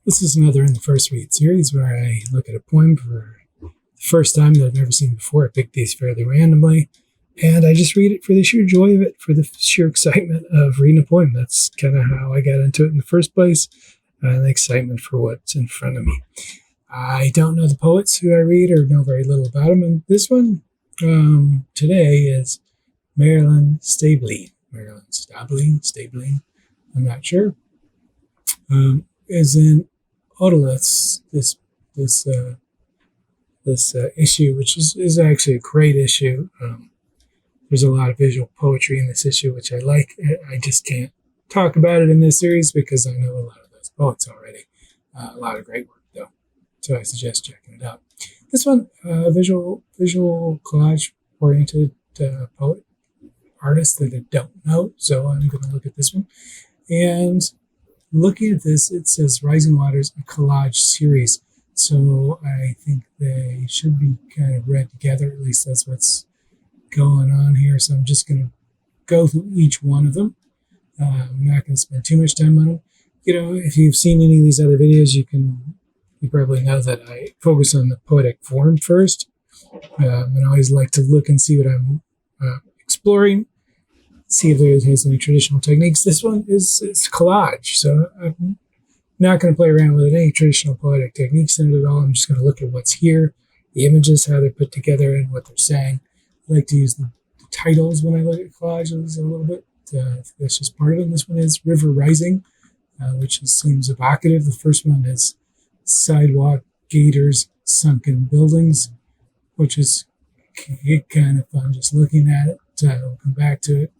This is another in the First Read series where I look at a poem for the first time that I've never seen before. I pick these fairly randomly, and I just read it for the sheer joy of it, for the sheer excitement of reading a poem. That's kind of how I got into it in the first place, and the excitement for what's in front of me. I don't know the poets who I read or know very little about them, and this one today is Marilyn Stablein. Marilyn Stablein, I'm not sure. Is in Otoliths, this issue, which is actually a great issue. There's a lot of visual poetry in this issue, which I like. I just can't talk about it in this series because I know a lot of those poets already. A lot of great work, though. So I suggest checking it out. This one, visual collage-oriented poet, artist that I don't know, so I'm going to look at this one. And looking at this, it says Rising Waters, a collage series. So I think they should be kind of read together. At least that's what's going on here. So I'm just going to go through each one of them. I'm not going to spend too much time on them. If you've seen any of these other videos, you probably know that I focus on the poetic form first. And I always like to look and see what I'm exploring, see if there's any traditional techniques. This one is collage, so I'm not going to play around with any traditional poetic techniques in it at all. I'm just going to look at what's here, the images, how they're put together, and what they're saying. I like to use the titles when I look at collages a little bit. That's just part of it. This one is River Rising, which seems evocative. The first one is Sidewalk, Gators, Sunken Buildings, which is kind of fun just looking at it. We'll come back to it.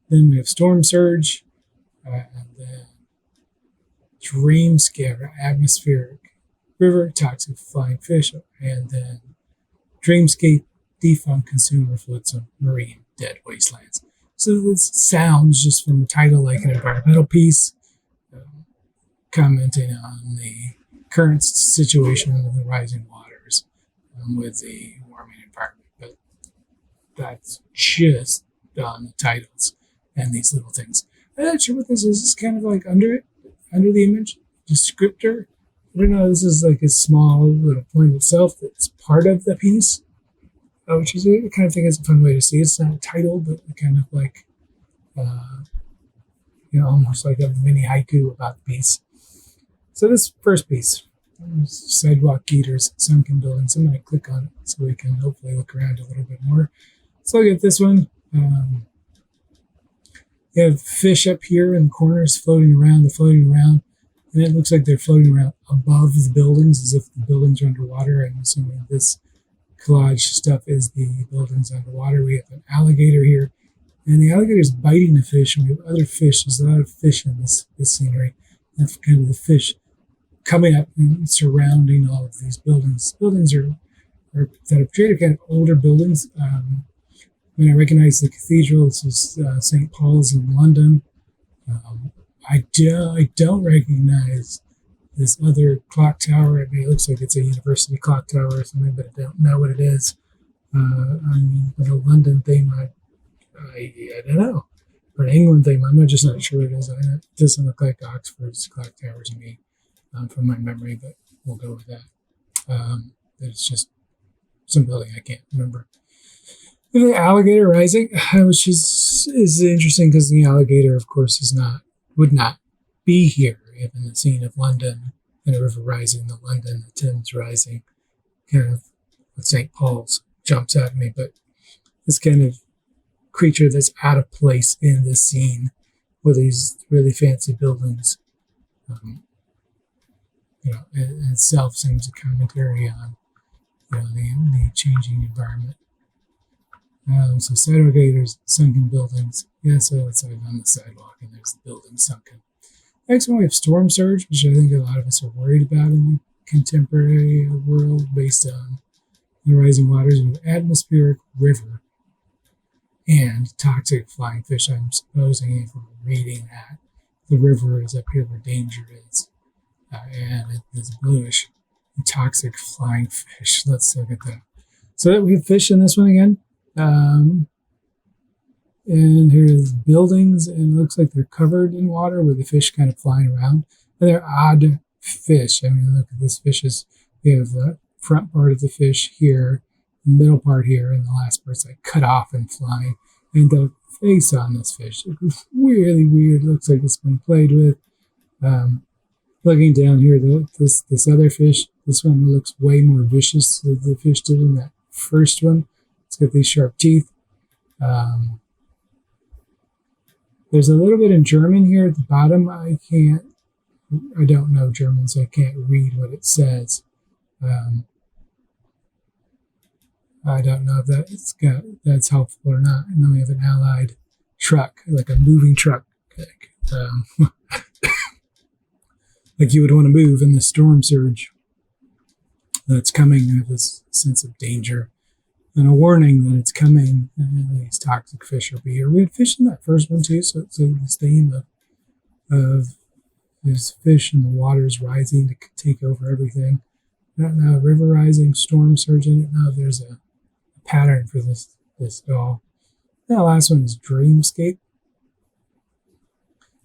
Then we have Storm Surge, and then Dreamscape, Atmospheric River, Toxic Flying Fish, and then Dreamscape, Defunct Consumer Fluids of Marine Dead Wastelands. So this sounds, just from the title, like an environmental piece, commenting on the current situation of the rising waters with the warming environment. But that's just on the titles and these little things. I'm not sure what this is. It's kind of like under the image, descriptor. I don't know. This is like a small little point itself that's part of the piece, which is I kind of think it's a fun way to see it. It's not a title, but kind of like, almost like a mini haiku about the piece. So this first piece, Sidewalk, Gators, Sunken Buildings. I'm going to click on it so we can hopefully look around a little bit more. Let's look at this one. You have fish up here in the corners floating around, and it looks like they're floating around above the buildings as if the buildings are underwater. And assuming this collage stuff is the buildings underwater. We have an alligator here, and the alligator is biting the fish, and we have other fish. There's a lot of fish in this scenery. That's kind of the fish coming up and surrounding all of these buildings. Buildings are that are created kind of older buildings. I recognize the cathedral. This is St. Paul's in London. I don't recognize this other clock tower. I mean, it looks like it's a university clock tower or something, but I don't know what it is. With a London theme, I don't know. Or an England theme, I'm just not sure what it is. It doesn't look like Oxford's clock tower to me from my memory, but we'll go with that. It's just some building I can't remember. The alligator rising, which is interesting because the alligator, of course, would not be here in the scene of London and a river rising, the London, the Thames rising, kind of with St. Paul's jumps at me. But this kind of creature that's out of place in this scene with these really fancy buildings, in itself seems a commentary on the changing environment. So sidewalk gators, sunken buildings. Yeah, so it's like on the sidewalk and there's the building sunken. Next one we have storm surge, which I think a lot of us are worried about in the contemporary world based on the rising waters. We have atmospheric river and toxic flying fish. I'm supposing if we're reading that, the river is up here where danger is. And it is bluish and toxic flying fish. Let's look at that. So we have fish in this one again. And here's buildings, and it looks like they're covered in water with the fish kind of flying around. And they're odd fish. I mean, look at this fish is, we have the front part of the fish here, the middle part here, and the last part's like cut off and flying. And the face on this fish looks really weird. Looks like it's been played with. Looking down here, this other fish, this one looks way more vicious than the fish did in that first one. It's got these sharp teeth. There's a little bit in German here at the bottom. I don't know German, so I can't read what it says. I don't know if that's helpful or not. And then we have an allied truck, like a moving truck, like you would want to move in the storm surge that's coming, with this sense of danger and a warning that it's coming, and these toxic fish will be here. We had fish in that first one too, so this theme of there's fish and the water's rising to take over everything. I don't know, river rising, storm surge. I don't know if there's a pattern for this at all. That last one is dreamscape.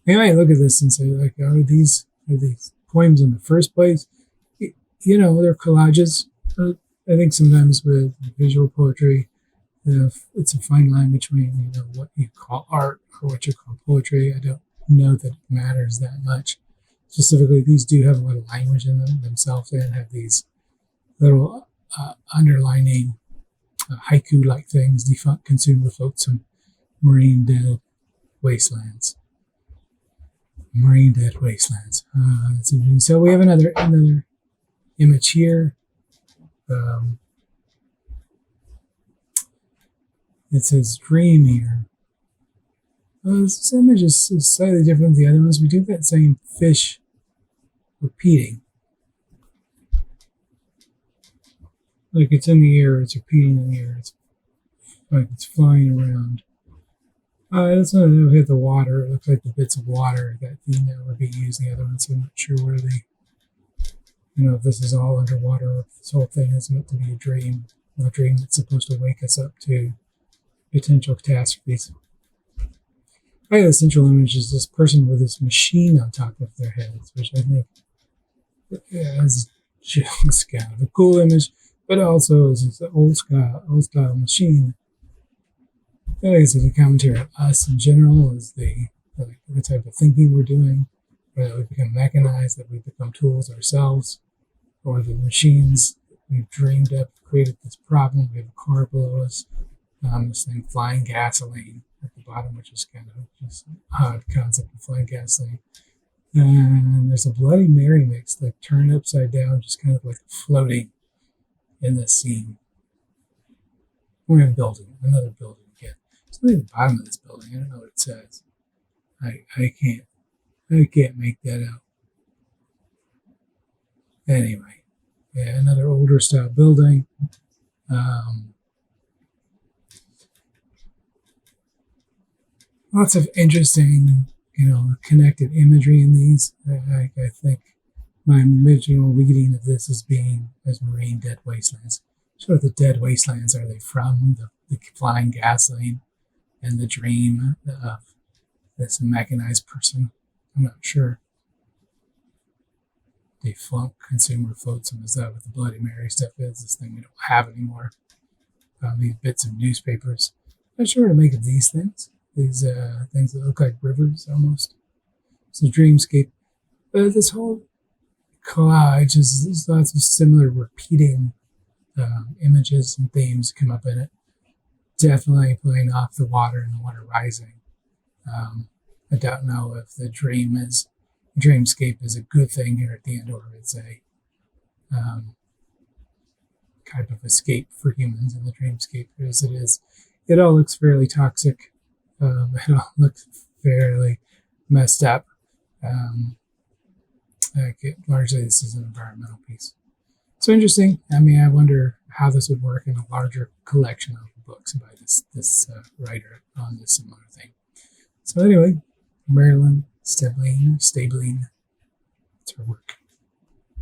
You might look at this and say, like, are these poems in the first place? You know, they're collages. I think sometimes with visual poetry, it's a fine line between, you know, what you call art or what you call poetry. I don't know that it matters that much. Specifically, these do have a lot of language in them themselves and have these little underlining haiku-like things: defunct consumer flotsam, marine dead wastelands. Marine dead wastelands. That's interesting. So we have another image here. It says dream here. This image is slightly different than the other ones. We do that same fish repeating. Like it's in the air, it's repeating in the air. It's like it's flying around. That's not hit the water. It looks like the bits of water, that theme that would be used in the other one, so I'm not sure where if this is all underwater, or if this whole thing is meant to be a dream that's supposed to wake us up to potential catastrophes. The central image is this person with this machine on top of their heads, which I think is just kind of a cool image, but also is an old style machine. I think it's a commentary on us in general, is the type of thinking we're doing, whether we become mechanized, that we become tools ourselves, or the machines we've dreamed up created this problem. We have a car below us, this thing flying gasoline at the bottom, which is kind of just an odd concept of flying gasoline. And there's a Bloody Mary mix, like turned upside down, just kind of like floating in this scene. We have another building again. Something at the bottom of this building. I don't know what it says. I can't make that out. Anyway, another older style building. Lots of interesting, connected imagery in these. I think my original reading of this as marine dead wastelands. So what the dead wastelands are they from? The flying gasoline and the dream of this mechanized person. I'm not sure. Defunct consumer flotsam, is that what the Bloody Mary stuff is? This thing we don't have anymore. These bits of newspapers. I'm not sure what to make of these things. These things that look like rivers almost. So dreamscape. This whole collage is lots of similar repeating images and themes come up in it. Definitely playing off the water and the water rising. I don't know if the dreamscape is a good thing here at the end, or it's a type of escape for humans in the dreamscape, as it is. It all looks fairly toxic. It all looks fairly messed up. Largely, this is an environmental piece. So interesting. I mean, I wonder how this would work in a larger collection of books by this writer on this similar thing. So anyway, Marilyn Stablein, it's her work.